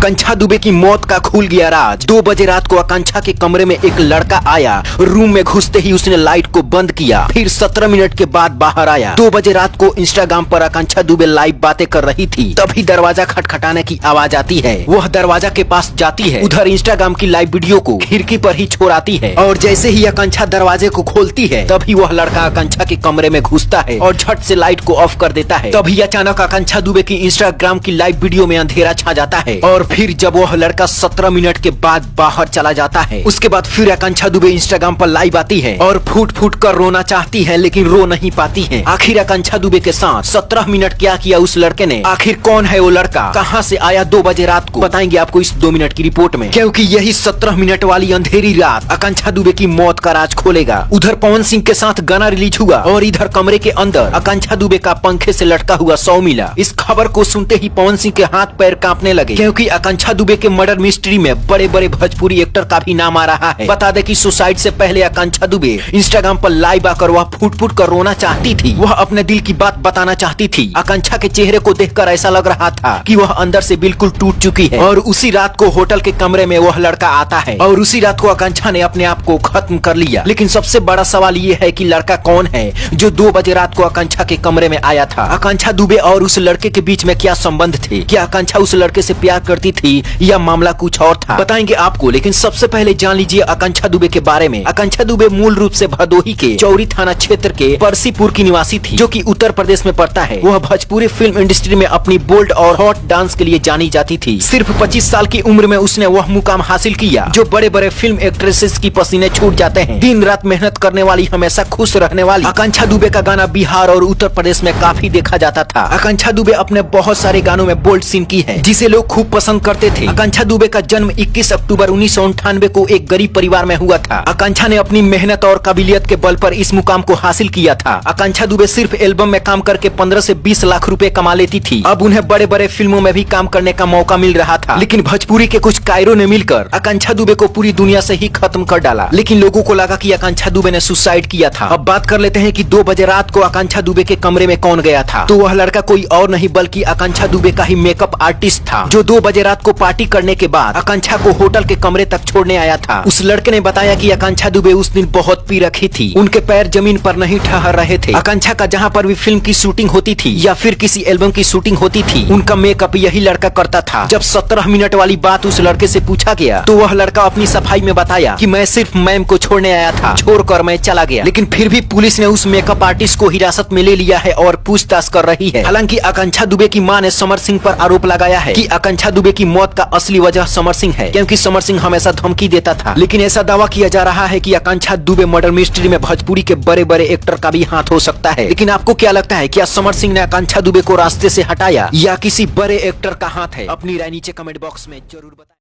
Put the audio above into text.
आकांक्षा दुबे की मौत का खुल गया राज। 2 बजे रात को आकांक्षा के कमरे में एक लड़का आया। रूम में घुसते ही उसने लाइट को बंद किया, फिर 17 मिनट के बाद बाहर आया। 2 बजे रात को इंस्टाग्राम पर आकांक्षा दुबे लाइव बातें कर रही थी, तभी दरवाजा खटखटाने की आवाज आती है। वह दरवाजा के पास जाती है, उधर इंस्टाग्राम की लाइव वीडियो को खिड़की पर ही छोड़ाती है और जैसे ही आकांक्षा दरवाजे को खोलती है तभी वह लड़का आकांक्षा के कमरे में घुसता है और झट से लाइट को ऑफ कर देता है। तभी अचानक आकांक्षा दुबे की इंस्टाग्राम की लाइव वीडियो में अंधेरा छा जाता है और फिर जब वह लड़का 17 मिनट के बाद बाहर चला जाता है, उसके बाद फिर आकांक्षा दुबे इंस्टाग्राम पर लाइव आती है और फूट फूट कर रोना चाहती है लेकिन रो नहीं पाती है। आखिर आकांक्षा दुबे के साथ 17 मिनट क्या किया उस लड़के ने? आखिर कौन है वो लड़का, कहां से आया 2 बजे रात को? बताएंगे आपको इस 2 मिनट की रिपोर्ट में, क्योंकि यही 17 मिनट वाली अंधेरी रात आकांक्षा दुबे की मौत का राज खोलेगा। उधर पवन सिंह के साथ गाना रिलीज हुआ और इधर कमरे के अंदर आकांक्षा दुबे का पंखे से लटका हुआ 100 मिला। इस खबर को सुनते ही पवन सिंह के हाथ पैर कांपने लगे, क्योंकि आकांक्षा दुबे के मर्डर मिस्ट्री में बड़े बड़े भोजपुरी एक्टर का भी नाम आ रहा है। बता दे कि सुसाइड से पहले आकांक्षा दुबे इंस्टाग्राम पर लाइव आकर वह फूट फूट कर रोना चाहती थी। वह अपने दिल की बात बताना चाहती थी। आकांक्षा के चेहरे को देखकर ऐसा लग रहा था कि वह अंदर से बिल्कुल टूट चुकी है। और उसी रात को होटल के कमरे में वह लड़का आता है और उसी रात को आकांक्षा ने अपने आप को खत्म कर लिया। लेकिन सबसे बड़ा सवाल ये है कि लड़का कौन है जो 2 बजे रात को आकांक्षा के कमरे में आया था? आकांक्षा दुबे और उस लड़के के बीच में क्या संबंध थे? क्या आकांक्षा उस लड़के से प्यार करती थी या मामला कुछ और था? बताएंगे आपको, लेकिन सबसे पहले जान लीजिए आकांक्षा दुबे के बारे में। आकांक्षा दुबे मूल रूप से भदोही के चौरी थाना क्षेत्र के परसीपुर की निवासी थी, जो कि उत्तर प्रदेश में पड़ता है। वह भोजपुरी फिल्म इंडस्ट्री में अपनी बोल्ड और हॉट डांस के लिए जानी जाती थी। सिर्फ 25 साल की उम्र में उसने वह मुकाम हासिल किया जो बड़े बड़े फिल्म एक्ट्रेसेस की पसीने छूट जाते हैं। दिन रात मेहनत करने वाली, हमेशा खुश रहने वाली आकांक्षा दुबे का गाना बिहार और उत्तर प्रदेश में काफी देखा जाता था। आकांक्षा दुबे अपने बहुत सारे गानों में बोल्ड सीन की है, जिसे लोग खूब पसंद करते थे। आकांक्षा दुबे का जन्म 21 अक्टूबर 1998 को एक गरीब परिवार में हुआ था। आकांक्षा ने अपनी मेहनत और काबिलियत के बल पर इस मुकाम को हासिल किया था। आकांक्षा दुबे सिर्फ एल्बम में काम करके 15 से 20 लाख रुपए कमा लेती थी। अब उन्हें बड़े बड़े फिल्मों में भी काम करने का मौका मिल रहा था, लेकिन भोजपुरी के कुछ कायरों ने मिलकर आकांक्षा दुबे को पूरी दुनिया से ही खत्म कर डाला। लेकिन लोगों को लगा कि आकांक्षा दुबे ने सुसाइड किया था। अब बात कर लेते हैं कि 2 बजे रात को आकांक्षा दुबे के कमरे में कौन गया था। तो वह लड़का कोई और नहीं बल्कि आकांक्षा दुबे का ही मेकअप आर्टिस्ट था, जो 2 बजे रात को पार्टी करने के बाद आकांक्षा को होटल के कमरे तक छोड़ने आया था। उस लड़के ने बताया कि आकांक्षा दुबे उस दिन बहुत पी रखी थी, उनके पैर जमीन पर नहीं ठहर रहे थे। आकांक्षा का जहाँ पर भी फिल्म की शूटिंग होती थी या फिर किसी एल्बम की शूटिंग होती थी, उनका मेकअप यही लड़का करता था। जब 17 मिनट वाली बात उस लड़के से पूछा गया तो वह लड़का अपनी सफाई में बताया कि मैं सिर्फ मैम को छोड़ने आया था, छोड़कर मैं चला गया। लेकिन फिर भी पुलिस ने उस मेकअप आर्टिस्ट को हिरासत में ले लिया है और पूछताछ कर रही है। हालांकि आकांक्षा दुबे की मां ने समर सिंह पर आरोप लगाया है कि आकांक्षा दुबे की मौत का असली वजह समर सिंह है, क्योंकि समर सिंह हमेशा धमकी देता था। लेकिन ऐसा दावा किया जा रहा है कि आकांक्षा दुबे मर्डर मिस्ट्री में भोजपुरी के बड़े बड़े एक्टर का भी हाथ हो सकता है। लेकिन आपको क्या लगता है, क्या समर सिंह ने आकांक्षा दुबे को रास्ते से हटाया या किसी बड़े एक्टर का हाथ है? अपनी राय नीचे कमेंट बॉक्स में जरूर बताएं।